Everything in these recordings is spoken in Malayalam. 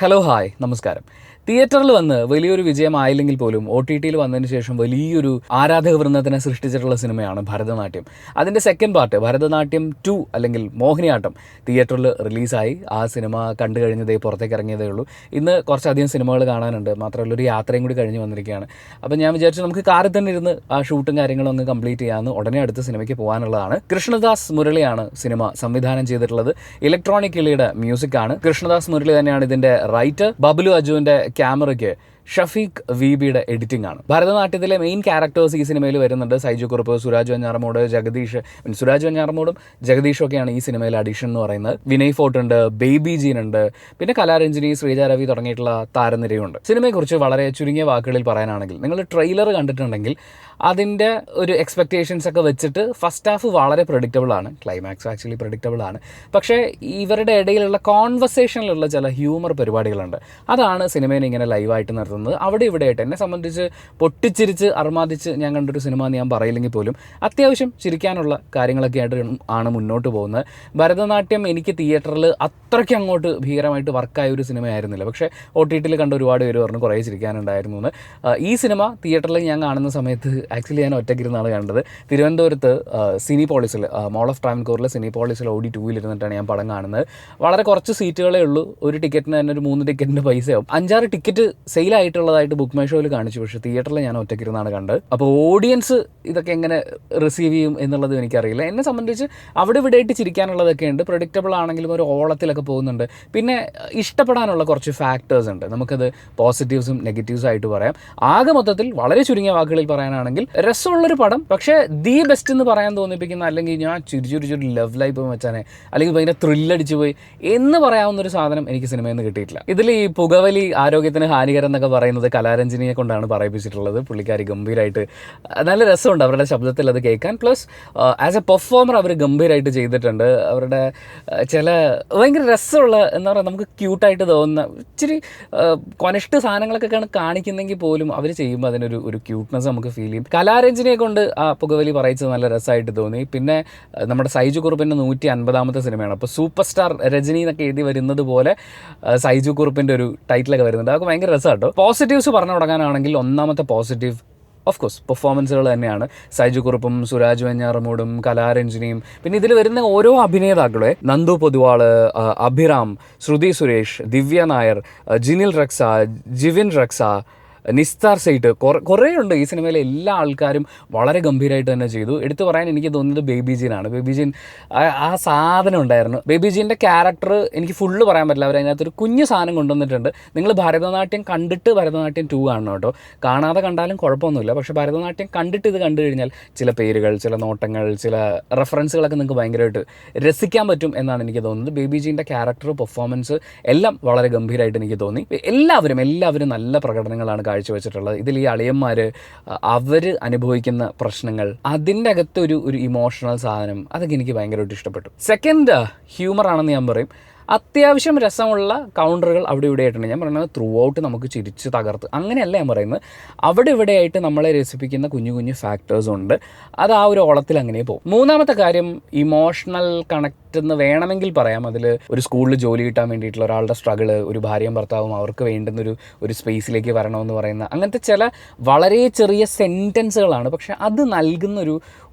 ഹലോ ഹായ് നമസ്കാരം. തിയേറ്ററിൽ വന്ന് വലിയൊരു വിജയമായില്ലെങ്കിൽ പോലും OTT വന്നതിന് ശേഷം വലിയൊരു ആരാധക വൃന്ദത്തിനെ സൃഷ്ടിച്ചിട്ടുള്ള സിനിമയാണ് ഭരതനാട്യം. അതിൻ്റെ സെക്കൻഡ് പാർട്ട് ഭരതനാട്യം 2 അല്ലെങ്കിൽ മോഹിനിയാട്ടം തിയേറ്ററിൽ റിലീസായി. ആ സിനിമ കണ്ടു കഴിഞ്ഞതേ പുറത്തേക്ക് ഇറങ്ങിയതേ ഉള്ളൂ. ഇന്ന് കുറച്ചധികം സിനിമകൾ കാണാനുണ്ട്, മാത്രമല്ല ഒരു യാത്രയും കൂടി കഴിഞ്ഞ് വന്നിരിക്കുകയാണ്. അപ്പം ഞാൻ വിചാരിച്ചു നമുക്ക് കാറിൽ തന്നെ ഇരുന്ന് ആ ഷൂട്ടും കാര്യങ്ങളും ഒന്ന് കംപ്ലീറ്റ് ചെയ്യാമെന്ന്. ഉടനെ അടുത്ത സിനിമയ്ക്ക് പോകാനുള്ളതാണ്. കൃഷ്ണദാസ് മുരളിയാണ് സിനിമ സംവിധാനം ചെയ്തിട്ടുള്ളത്. ഇലക്ട്രോണിക് കിളിയുടെ മ്യൂസിക്കാണ്. കൃഷ്ണദാസ് മുരളി തന്നെയാണ് ഇതിൻ്റെ റൈറ്റർ. ബബ്ലു അജുവിൻ്റെ ക്യാമറയ്ക്ക് ഷഫീഖ് വീബിയുടെ എഡിറ്റിംഗ് ആണ്. ഭരതനാട്യത്തിലെ മെയിൻ ക്യാരക്ടേഴ്സ് ഈ സിനിമയിൽ വരുന്നുണ്ട്. സൈജു കുറുപ്പ്, സുരാജ് വെഞ്ഞാറമൂട്, ജഗദീഷ്. സുരാജ് വെഞ്ഞാറമൂടും ജഗദീഷും ഒക്കെയാണ് ഈ സിനിമയിൽ അഡീഷൻ എന്ന് പറയുന്നത്. വിനയ് ഫോർട്ട് ഉണ്ട്, ബേബി ജീൻ ഉണ്ട്, പിന്നെ കലാരഞ്ജിനി, ശ്രീജ രവി തുടങ്ങിയിട്ടുള്ള താരനിരയുണ്ട്. സിനിമയെക്കുറിച്ച് വളരെ ചുരുങ്ങിയ വാക്കുകളിൽ പറയാനാണെങ്കിൽ, നിങ്ങൾ ട്രെയിലർ കണ്ടിട്ടുണ്ടെങ്കിൽ അതിൻ്റെ ഒരു എക്സ്പെക്റ്റേഷൻസ് ഒക്കെ വെച്ചിട്ട് ഫസ്റ്റ് ഹാഫ് വളരെ പ്രഡിക്റ്റബിൾ ആണ്, ക്ലൈമാക്സ് ആക്ച്വലി പ്രഡിക്റ്റബിൾ ആണ്. പക്ഷേ ഇവരുടെ ഇടയിലുള്ള കോൺവെർസേഷനിലുള്ള ചില ഹ്യൂമർ പരിപാടികളുണ്ട്. അതാണ് സിനിമയെ ഇങ്ങനെ ലൈവായിട്ട് നിർത്തുന്നത്. അവിടെ ഇവിടെ ആയിട്ട് എന്നെ സംബന്ധിച്ച് പൊട്ടിച്ചിരിച്ച് അർമാദിച്ച് ഞാൻ കണ്ടൊരു സിനിമ എന്ന് ഞാൻ പറയില്ലെങ്കിൽ പോലും അത്യാവശ്യം ചിരിക്കാനുള്ള കാര്യങ്ങളൊക്കെ ആയിട്ട് ആണ് മുന്നോട്ട് പോകുന്നത്. ഭരതനാട്യം എനിക്ക് തിയേറ്ററിൽ അത്രയ്ക്ക് അങ്ങോട്ട് ഭീകരമായിട്ട് വർക്കായ ഒരു സിനിമയായിരുന്നില്ല. പക്ഷേ OTT കണ്ട ഒരുപാട് പേര് പറഞ്ഞു കുറേ ചിരിക്കാനുണ്ടായിരുന്നു എന്ന്. ഈ സിനിമ തിയേറ്ററിൽ ഞാൻ കാണുന്ന സമയത്ത് ആക്ച്വലി ഞാൻ ഒറ്റയ്ക്കിരുന്നാണ് കണ്ടത്. തിരുവനന്തപുരത്ത് സിനിപോളിസിൽ, മോൾ ഓഫ് ട്രാവൻകൂറിലെ സിനിപോളിസിൽ OD2 ഇരുന്നിട്ടാണ് ഞാൻ പടം കാണുന്നത്. വളരെ കുറച്ച് സീറ്റുകളേ ഉള്ളൂ. ഒരു ടിക്കറ്റിന് തന്നെ ഒരു 3 ടിക്കറ്റിൻ്റെ പൈസയാവും. 5-6 ടിക്കറ്റ് സെയിലായിട്ടുള്ളതായിട്ട് ബുക്ക് മൈ ഷോയിൽ കാണിച്ചു. പക്ഷേ തിയേറ്ററിൽ ഞാൻ ഒറ്റയ്ക്കിരുന്നാണ് കണ്ടത്. അപ്പോൾ ഓഡിയൻസ് ഇതൊക്കെ എങ്ങനെ റിസീവ് ചെയ്യും എന്നുള്ളത് എനിക്കറിയില്ല. എന്നെ സംബന്ധിച്ച് അവിടെ ഇവിടെ ആയിട്ട് ചിരിക്കാനുള്ളതൊക്കെ ഉണ്ട്. പ്രഡിക്റ്റബിൾ ആണെങ്കിലും ഒരു ഓളത്തിലൊക്കെ പോകുന്നുണ്ട്. പിന്നെ ഇഷ്ടപ്പെടാനുള്ള കുറച്ച് ഫാക്ടേഴ്സ് ഉണ്ട്. നമുക്കത് പോസിറ്റീവ്സും നെഗറ്റീവ്സും ആയിട്ട് പറയാം. ആകെ മൊത്തത്തിൽ വളരെ ചുരുങ്ങിയ വാക്കുകളിൽ പറയാനാണെങ്കിൽ രസമുള്ളൊരു പടം. പക്ഷേ ദി ബെസ്റ്റ് എന്ന് പറയാൻ തോന്നിപ്പിക്കുന്ന, അല്ലെങ്കിൽ ഞാൻ ചിരിച്ചൊരു ലവ് ലൈഫ് വെച്ചാനെ, അല്ലെങ്കിൽ ഭയങ്കര ത്രില്ലടിച്ചു പോയി എന്ന് പറയാവുന്ന ഒരു സാധനം എനിക്ക് സിനിമയിൽ നിന്ന് കിട്ടിയിട്ടില്ല. ഇതിൽ ഈ പുകവലി ആരോഗ്യത്തിന് ഹാനികരം എന്നൊക്കെ പറയുന്നത് കലാരഞ്ജിനിയെ കൊണ്ടാണ് പറയിപ്പിച്ചിട്ടുള്ളത്. പുള്ളിക്കാരി ഗംഭീരമായിട്ട് നല്ല രസമുണ്ട് അവരുടെ ശബ്ദത്തിൽ അത് കേൾക്കാൻ. പ്ലസ് ആസ് എ പെർഫോമർ അവർ ഗംഭീരമായിട്ട് ചെയ്തിട്ടുണ്ട്. അവരുടെ ചില ഭയങ്കര രസമുള്ള എന്താ പറയുക, നമുക്ക് ക്യൂട്ടായിട്ട് തോന്നുന്ന ഇച്ചിരി കൊനിഷ്ഠ സാധനങ്ങളൊക്കെയാണ് കാണിക്കുന്നെങ്കിൽ പോലും അവർ ചെയ്യുമ്പോൾ അതിനൊരു ക്യൂട്ട്നെസ് നമുക്ക് ഫീൽ ചെയ്യും. കലാരഞ്ജിനിയെ കൊണ്ട് ആ പുകവലി പറയിച്ചത് നല്ല രസമായിട്ട് തോന്നി. പിന്നെ നമ്മുടെ സൈജു കുറുപ്പിൻ്റെ 150ാമത്തെ സിനിമയാണ്. അപ്പോൾ സൂപ്പർ സ്റ്റാർ രജനി എന്നൊക്കെ എഴുതി വരുന്നത് പോലെ സൈജു കുറുപ്പിൻ്റെ ഒരു ടൈറ്റിലൊക്കെ വരുന്നുണ്ട്. അതൊക്കെ ഭയങ്കര രസമാട്ടോ. പോസിറ്റീവ്സ് പറഞ്ഞു തുടങ്ങാനാണെങ്കിൽ ഒന്നാമത്തെ പോസിറ്റീവ് ഓഫ് കോഴ്സ് പെർഫോമൻസുകൾ തന്നെയാണ്. സൈജു കുറുപ്പും സുരാജ് വെഞ്ഞാറമൂടും കലാരഞ്ജിനിയും പിന്നെ ഇതിൽ വരുന്ന ഓരോ അഭിനേതാക്കളെ, നന്ദു പൊതുവാള്, അഭിറാം, ശ്രുതി സുരേഷ്, ദിവ്യ നായർ, ജിനിൽ റക്സ, ജിവിൻ റക്സ, നിസ്താർ സെയ്റ്റ്, കുറേ ഉണ്ട്. ഈ സിനിമയിലെ എല്ലാ ആൾക്കാരും വളരെ ഗംഭീരമായിട്ട് തന്നെ ചെയ്തു. എടുത്തു പറയാൻ എനിക്ക് തോന്നുന്നത് ബേബി ജീനാണ്. ബേബി ജീൻ ആ സാധനം ഉണ്ടായിരുന്നു. ബേബി ജീൻ്റെ ക്യാരക്ടർ എനിക്ക് ഫുള്ള് പറയാൻ പറ്റില്ല. അവരതിനകത്തൊരു കുഞ്ഞു സാധനം കൊണ്ടുവന്നിട്ടുണ്ട്. നിങ്ങൾ ഭരതനാട്യം കണ്ടിട്ട് ഭരതനാട്യം 2 കാണണം കേട്ടോ. കാണാതെ കണ്ടാലും കുഴപ്പമൊന്നുമില്ല. പക്ഷേ ഭരതനാട്യം കണ്ടിട്ട് ഇത് കണ്ടു കഴിഞ്ഞാൽ ചില പേരുകൾ, ചില നോട്ടങ്ങൾ, ചില റെഫറൻസുകളൊക്കെ നിങ്ങൾക്ക് ഭയങ്കരമായിട്ട് രസിക്കാൻ പറ്റും എന്നാണ് എനിക്ക് തോന്നുന്നത്. ബേബി ജീൻ്റെ ക്യാരക്ടർ, പെർഫോമൻസ് എല്ലാം വളരെ ഗംഭീരമായിട്ട് എനിക്ക് തോന്നി. എല്ലാവരും നല്ല പ്രകടനങ്ങളാണ് കാഴ്ചവെച്ചിട്ടുള്ളത്. ഇതിൽ ഈ അളിയന്മാർ അവർ അനുഭവിക്കുന്ന പ്രശ്നങ്ങൾ, അതിൻ്റെ അകത്ത് ഒരു ഇമോഷണൽ സാധനം, അതൊക്കെ എനിക്ക് ഭയങ്കരമായിട്ട് ഇഷ്ടപ്പെട്ടു. സെക്കൻഡ് ഹ്യൂമർ ആണെന്ന് ഞാൻ പറയും. അത്യാവശ്യം രസമുള്ള കൗണ്ടറുകൾ അവിടെ ഇവിടെ ആയിട്ടുണ്ട്. ഞാൻ പറയുന്നത് ത്രൂ ഔട്ട് നമുക്ക് ചിരിച്ച് തകർത്ത് അങ്ങനെയല്ല ഞാൻ പറയുന്നത്. അവിടെ ഇവിടെയായിട്ട് നമ്മളെ രസിപ്പിക്കുന്ന കുഞ്ഞു കുഞ്ഞു ഫാക്ടേഴ്സ് ഉണ്ട്. അത് ആ ഒരു ഓളത്തിൽ അങ്ങനെ പോകും. മൂന്നാമത്തെ കാര്യം ഇമോഷണൽ കണക്റ്റ് എന്ന് വേണമെങ്കിൽ പറയാം. അതിൽ ഒരു സ്കൂളിൽ ജോലി കിട്ടാൻ വേണ്ടിയിട്ടുള്ള ഒരാളുടെ സ്ട്രഗിൾ, ഒരു ഭാര്യയും ഭർത്താവും അവർക്ക് വേണ്ടുന്നൊരു സ്പേസിലേക്ക് വരണമെന്ന് പറയുന്ന അങ്ങനത്തെ ചില വളരെ ചെറിയ സെൻറ്റൻസുകളാണ്. പക്ഷെ അത് നൽകുന്നൊരു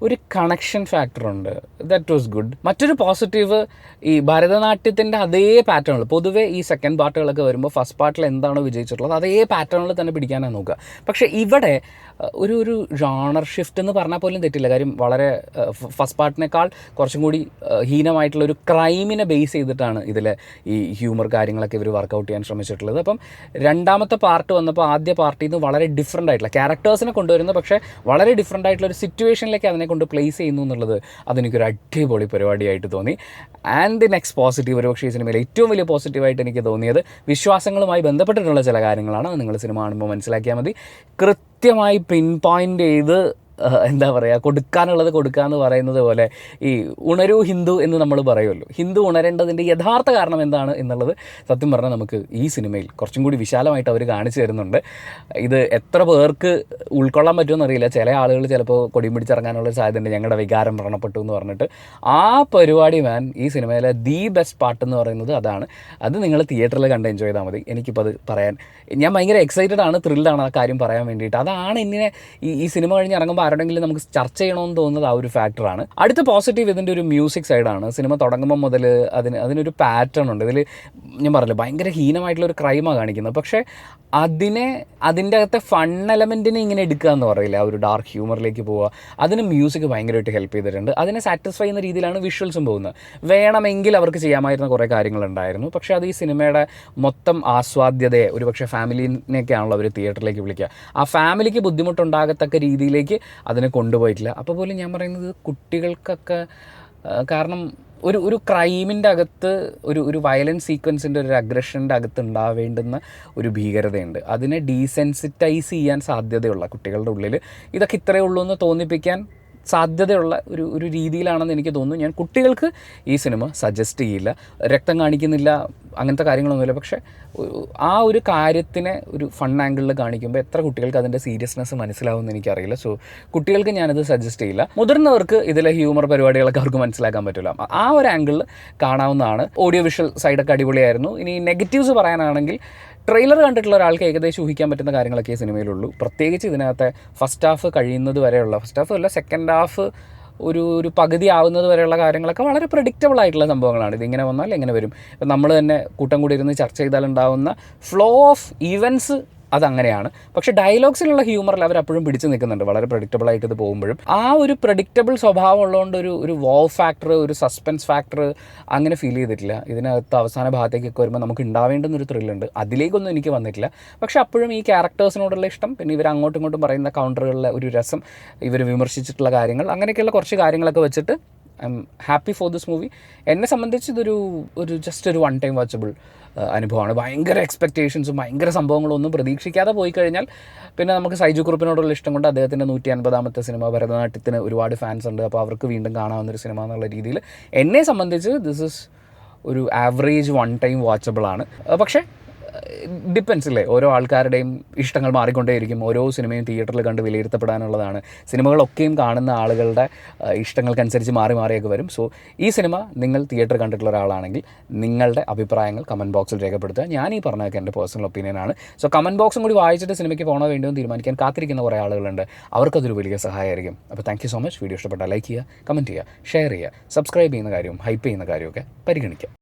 കണക്ഷൻ ഫാക്ടറുണ്ട്. That was good. മറ്റൊരു പോസിറ്റീവ്, ഈ ഭരതനാട്യത്തിൻ്റെ അതേ പാറ്റേണിൽ പൊതുവേ ഈ സെക്കൻഡ് പാർട്ടുകളൊക്കെ വരുമ്പോൾ ഫസ്റ്റ് പാർട്ടിൽ എന്താണോ വിജയിച്ചിട്ടുള്ളത് അതേ പാറ്റേണിൽ തന്നെ പിടിക്കാനാണ് നോക്കുക. പക്ഷേ ഇവിടെ ഒരു ജോണർ ഷിഫ്റ്റ് എന്ന് പറഞ്ഞാൽ പോലും തെറ്റില്ല. കാര്യം വളരെ ഫസ്റ്റ് പാർട്ടിനേക്കാൾ കുറച്ചും കൂടി ഹീനമായിട്ടുള്ളൊരു ക്രൈമിനെ ബേസ് ചെയ്തിട്ടാണ് ഇതിലെ ഈ ഹ്യൂമർ കാര്യങ്ങളൊക്കെ ഇവർ വർക്കൗട്ട് ചെയ്യാൻ ശ്രമിച്ചിട്ടുള്ളത്. അപ്പം രണ്ടാമത്തെ പാർട്ട് വന്നപ്പോൾ ആദ്യ പാർട്ടിൽ നിന്ന് വളരെ ഡിഫറൻ്റ് ആയിട്ടുള്ള ക്യാരക്ടേഴ്സിനെ കൊണ്ടുവരുന്നത്, പക്ഷേ വളരെ ഡിഫറൻ്റ് ആയിട്ടുള്ള ഒരു സിറ്റുവേഷനിലേക്ക് അതിനെ കൊണ്ട് പ്ലേസ് ചെയ്യുന്നു എന്നുള്ളത് അതെനിക്കൊരു അടിപൊളി പരിപാടിയായിട്ട് തോന്നി. ആൻഡ് ദി നെക്സ്റ്റ് പോസിറ്റീവ്, ഒരുപക്ഷേ ഈ സിനിമയിൽ ഏറ്റവും വലിയ പോസിറ്റീവായിട്ട് എനിക്ക് തോന്നിയത് വിശ്വാസങ്ങളുമായി ബന്ധപ്പെട്ടിട്ടുള്ള ചില കാര്യങ്ങളാണ്. അത് നിങ്ങൾ സിനിമ കാണുമ്പോൾ മനസ്സിലാക്കിയാൽ മതി. കൃത്യമായി പിൻ പോയിൻ്റ് ചെയ്ത് എന്താ പറയുക, കൊടുക്കാനുള്ളത് കൊടുക്കുക എന്ന് പറയുന്നത് പോലെ ഈ ഉണരൂ ഹിന്ദു എന്ന് നമ്മൾ പറയുമല്ലോ, ഹിന്ദു ഉണരേണ്ടതിൻ്റെ യഥാർത്ഥ കാരണം എന്താണ് എന്നുള്ളത് സത്യം പറഞ്ഞാൽ നമുക്ക് ഈ സിനിമയിൽ കുറച്ചും കൂടി വിശാലമായിട്ട് അവർ കാണിച്ചു തരുന്നുണ്ട്. ഇത് എത്ര പേർക്ക് ഉൾക്കൊള്ളാൻ പറ്റുമെന്ന് അറിയില്ല. ചില ആളുകൾ ചിലപ്പോൾ കൊടിയും പിടിച്ചിറങ്ങാനുള്ള സാധ്യതയുണ്ട്, ഞങ്ങളുടെ വികാരം വ്രണപ്പെട്ടു എന്ന് പറഞ്ഞിട്ട്. ആ പരിപാടി ഈ സിനിമയിലെ ദി ബെസ്റ്റ് പാർട്ട് എന്ന് പറയുന്നത് അതാണ്. അത് നിങ്ങൾ തിയേറ്ററിൽ കണ്ട് എൻജോയ് ചെയ്താൽ മതി. എനിക്കിപ്പോൾ അത് പറയാൻ ഞാൻ ഭയങ്കര എക്സൈറ്റഡ് ആണ്, ത്രില്ഡാണ് ആ കാര്യം പറയാൻ വേണ്ടിയിട്ട്. അതാണ് ഇങ്ങനെ ഈ സിനിമ കഴിഞ്ഞ് ഇറങ്ങുമ്പോൾ ആരുടെങ്കിലും നമുക്ക് ചർച്ച ചെയ്യണമെന്ന് തോന്നുന്നത് ആ ഒരു ഫാക്ടറാണ്. അടുത്ത പോസിറ്റീവ് ഇതിൻ്റെ ഒരു മ്യൂസിക് സൈഡാണ്. സിനിമ തുടങ്ങുമ്പോൾ മുതൽ അതിനൊരു പാറ്റേൺ ഉണ്ട്. ഇതിൽ ഞാൻ പറഞ്ഞില്ല, ഭയങ്കര ഹീനമായിട്ടുള്ളൊരു ക്രൈമാണ് കാണിക്കുന്നത്. പക്ഷേ അതിൻ്റെ അകത്തെ ഫൺ എലമെൻറ്റിനെ ഇങ്ങനെ എടുക്കുക എന്ന് പറയില്ല, ആ ഒരു ഡാർക്ക് ഹ്യൂമറിലേക്ക് പോവുക, അതിന് മ്യൂസിക് ഭയങ്കരമായിട്ട് ഹെൽപ്പ് ചെയ്തിട്ടുണ്ട്. അതിനെ സാറ്റിസ്ഫൈ ചെയ്യുന്ന രീതിയിലാണ് വിഷ്വൽസും പോകുന്നത്. വേണമെങ്കിൽ അവർക്ക് ചെയ്യാമായിരുന്ന കുറേ കാര്യങ്ങളുണ്ടായിരുന്നു. പക്ഷേ അത് ഈ സിനിമയുടെ മൊത്തം ആസ്വാദ്യതയെ, ഒരു പക്ഷേ ഫാമിലിനെയൊക്കെയാണല്ലോ അവർ തിയേറ്ററിലേക്ക് വിളിക്കുക, ആ ഫാമിലിക്ക് ബുദ്ധിമുട്ടുണ്ടാകത്തക്ക രീതിയിലേക്ക് അതിനെ കൊണ്ടുപോയിട്ടില്ല. അപ്പോൾ പോലും ഞാൻ പറയുന്നത് കുട്ടികൾക്കൊക്കെ, കാരണം ഒരു ക്രൈമിൻ്റെ അകത്ത് ഒരു വയലൻസ് സീക്വൻസിൻ്റെ ഒരു അഗ്രഷൻ്റെ അകത്ത് ഉണ്ടാവേണ്ടുന്ന ഒരു ഭീകരതയുണ്ട്. അതിനെ ഡീസെൻസിറ്റൈസ് ചെയ്യാൻ സാധ്യതയുള്ള കുട്ടികളുടെ ഉള്ളിൽ ഇതൊക്കെ ഇത്രയേ ഉള്ളൂ എന്ന് തോന്നിപ്പിക്കാൻ സാധ്യതയുള്ള ഒരു രീതിയിലാണെന്ന് എനിക്ക് തോന്നുന്നു. ഞാൻ കുട്ടികൾക്ക് ഈ സിനിമ സജസ്റ്റ് ചെയ്യില്ല. രക്തം കാണിക്കുന്നില്ല, അങ്ങനത്തെ കാര്യങ്ങളൊന്നുമില്ല. പക്ഷേ ആ ഒരു കാര്യത്തിനെ ഒരു ഫൺ ആംഗിളിൽ കാണിക്കുമ്പോൾ എത്ര കുട്ടികൾക്ക് അതിൻ്റെ സീരിയസ്നെസ് മനസ്സിലാവുമെന്ന് എനിക്കറിയില്ല. സോ കുട്ടികൾക്ക് ഞാനത് സജസ്റ്റ് ചെയ്യില്ല. മുതിർന്നവർക്ക് ഇതിലെ ഹ്യൂമർ പരിപാടികളൊക്കെ അവർക്ക് മനസ്സിലാക്കാൻ പറ്റില്ല. ആ ഒരു ആംഗിളിൽ കാണാവുന്നതാണ്. ഓഡിയോ വിഷ്വൽ സൈഡൊക്കെ അടിപൊളിയായിരുന്നു. ഇനി നെഗറ്റീവ്സ് പറയാനാണെങ്കിൽ, ട്രെയിലർ കണ്ടിട്ടുള്ള ഒരാൾക്ക് ഏകദേശം ഊഹിക്കാൻ പറ്റുന്ന കാര്യങ്ങളൊക്കെ ഈ സിനിമയിലുള്ളൂ. പ്രത്യേകിച്ച് ഇതിനകത്തെ ഫസ്റ്റ് ഹാഫ് കഴിയുന്നത് വരെയുള്ള, ഫസ്റ്റ് ഹാഫ് അല്ല സെക്കൻഡ് ഹാഫ് ഒരു പകുതി ആവുന്നത് വരെയുള്ള കാര്യങ്ങളൊക്കെ വളരെ പ്രെഡിക്റ്റബിൾ ആയിട്ടുള്ള സംഭവങ്ങളാണ്. ഇതിങ്ങനെ വന്നാൽ എങ്ങനെ വരും, ഇപ്പം നമ്മൾ തന്നെ കൂട്ടം കൂടി ഇരുന്ന് ചർച്ച ചെയ്താലുണ്ടാവുന്ന ഫ്ലോ ഓഫ് ഈവൻസ് അതങ്ങനെയാണ്. പക്ഷേ ഡയലോഗ്സിലുള്ള ഹ്യൂമറിൽ അവരപ്പോഴും പിടിച്ചു നിൽക്കുന്നുണ്ട്, വളരെ പ്രഡിക്റ്റബിൾ ആയിട്ട് ഇത് പോകുമ്പോഴും. ആ ഒരു പ്രഡിക്റ്റബിൾ സ്വഭാവം ഉള്ളതുകൊണ്ട് ഒരു വോ ഫാക്ടർ, ഒരു സസ്പെൻസ് ഫാക്ടർ അങ്ങനെ ഫീൽ ചെയ്തിട്ടില്ല. ഇതിനകത്ത് അവസാന ഭാഗത്തേക്കൊക്കെ വരുമ്പോൾ നമുക്ക് ഉണ്ടാവേണ്ടുന്നൊരു ത്രില്ലുണ്ട്, അതിലേക്കൊന്നും എനിക്ക് വന്നിട്ടില്ല. പക്ഷേ അപ്പോഴും ഈ ക്യാരക്ടേഴ്സിനോടുള്ള ഇഷ്ടം, പിന്നെ ഇവർ അങ്ങോട്ടും ഇങ്ങോട്ടും പറയുന്ന കൗണ്ടറുകളിലെ ഒരു രസം, ഇവർ വിമർശിച്ചിട്ടുള്ള കാര്യങ്ങൾ, അങ്ങനെയൊക്കെയുള്ള കുറച്ച് കാര്യങ്ങളൊക്കെ വെച്ചിട്ട് I am happy for this movie. എന്നെ സംബന്ധിച്ച് ഇതൊരു ജസ്റ്റ് ഒരു വൺ ടൈം വാച്ചബിൾ അനുഭവമാണ്. ഭയങ്കര എക്സ്പെക്റ്റേഷൻസും ഭയങ്കര സംഭവങ്ങളൊന്നും പ്രതീക്ഷിക്കാതെ പോയി കഴിഞ്ഞാൽ പിന്നെ നമുക്ക് സൈജു കുറുപ്പിനോടുള്ള ഇഷ്ടം കൊണ്ട് അദ്ദേഹത്തിൻ്റെ 150ാമത്തെ സിനിമ, ഭരതനാട്യത്തിന് ഒരുപാട് ഫാൻസ് ഉണ്ട്, അപ്പോൾ അവർക്ക് വീണ്ടും കാണാവുന്നൊരു സിനിമ എന്നുള്ള രീതിയിൽ എന്നെ സംബന്ധിച്ച് ദിസ് ഇസ് ഒരു ആവറേജ് വൺ ടൈം വാച്ചബിൾ ആണ്. പക്ഷേ ഡിപ്പെൻസ് ഇല്ലേ, ഓരോ ആൾക്കാരുടെയും ഇഷ്ടങ്ങൾ മാറിക്കൊണ്ടേയിരിക്കും. ഓരോ സിനിമയും തിയേറ്ററിൽ കണ്ട് വിലയിരുത്തപ്പെടാനുള്ളതാണ്. സിനിമകളൊക്കെയും കാണുന്ന ആളുകളുടെ ഇഷ്ടങ്ങൾക്കനുസരിച്ച് മാറിയൊക്കെ വരും. സോ ഈ സിനിമ നിങ്ങൾ തിയേറ്റർ കണ്ടിട്ടുള്ള ഒരാളാണെങ്കിൽ നിങ്ങളുടെ അഭിപ്രായങ്ങൾ കമൻറ്റ് ബോക്സിൽ രേഖപ്പെടുത്തുക. ഞാൻ ഈ പറഞ്ഞതൊക്കെ എൻ്റെ പേഴ്സണൽ ഒപ്പീനിയനാണ്. സോ കമൻറ്റ് ബോക്സും കൂടി വായിച്ചിട്ട് സിനിമയ്ക്ക് പോകണോ വേണ്ടിയോ എന്ന് തീരുമാനിക്കാൻ കാത്തിരിക്കുന്ന കുറേ ആളുകളുണ്ട്. അവർക്കതൊരു വലിയ സഹായമായിരിക്കും. അപ്പോൾ thank you so much. Video ഇഷ്ടപ്പെട്ടാൽ ലൈക്ക് ചെയ്യുക, കമൻറ്റ് ചെയ്യുക, ഷെയർ ചെയ്യുക, സബ്സ്ക്രൈബ് ചെയ്യുന്ന കാര്യവും ഹൈപ്പ് ചെയ്യുന്ന കാര്യമൊക്കെ പരിഗണിക്കുക.